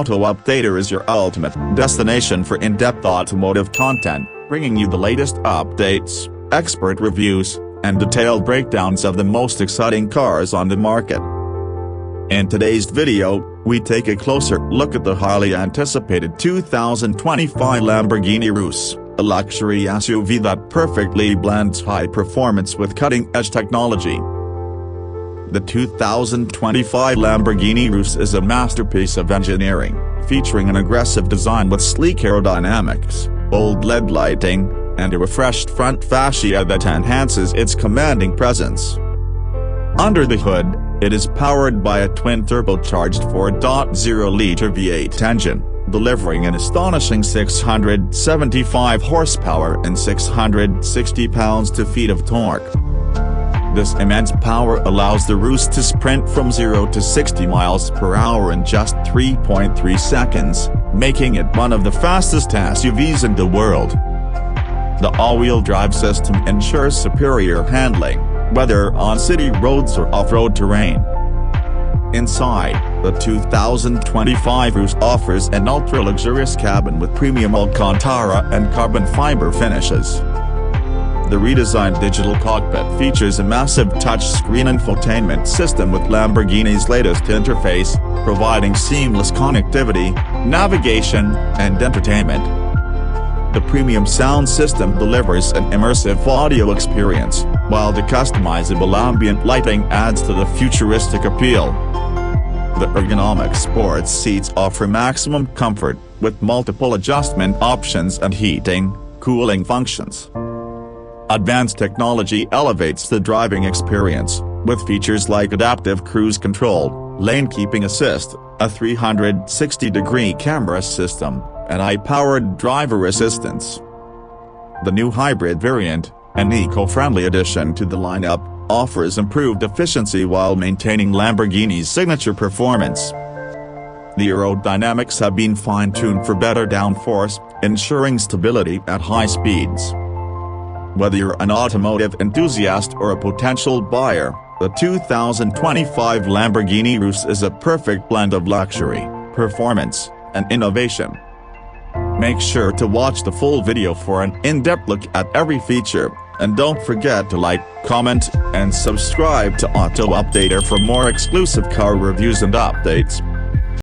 Auto Updater is your ultimate destination for in-depth automotive content, bringing you the latest updates, expert reviews, and detailed breakdowns of the most exciting cars on the market. In today's video, we take a closer look at the highly anticipated 2025 Lamborghini Urus, a luxury SUV that perfectly blends high performance with cutting-edge technology. The 2025 Lamborghini Urus is a masterpiece of engineering, featuring an aggressive design with sleek aerodynamics, bold LED lighting, and a refreshed front fascia that enhances its commanding presence. Under the hood, it is powered by a twin-turbocharged 4.0-liter V8 engine, delivering an astonishing 675 horsepower and 660 pounds-feet of torque. This immense power allows the Urus to sprint from 0 to 60 miles per hour in just 3.3 seconds, making it one of the fastest SUVs in the world. The all-wheel drive system ensures superior handling, whether on city roads or off-road terrain. Inside, the 2025 Urus offers an ultra-luxurious cabin with premium Alcantara and carbon fiber finishes. The redesigned digital cockpit features a massive touchscreen infotainment system with Lamborghini's latest interface, providing seamless connectivity, navigation, and entertainment. The premium sound system delivers an immersive audio experience, while the customizable ambient lighting adds to the futuristic appeal. The ergonomic sports seats offer maximum comfort, with multiple adjustment options and heating, cooling functions. Advanced technology elevates the driving experience, with features like adaptive cruise control, lane keeping assist, a 360-degree camera system, and AI-powered driver assistance. The new hybrid variant, an eco-friendly addition to the lineup, offers improved efficiency while maintaining Lamborghini's signature performance. The aerodynamics have been fine-tuned for better downforce, ensuring stability at high speeds. Whether you're an automotive enthusiast or a potential buyer, the 2025 Lamborghini Urus is a perfect blend of luxury, performance, and innovation. Make sure to watch the full video for an in-depth look at every feature, and don't forget to like, comment, and subscribe to Auto Updater for more exclusive car reviews and updates.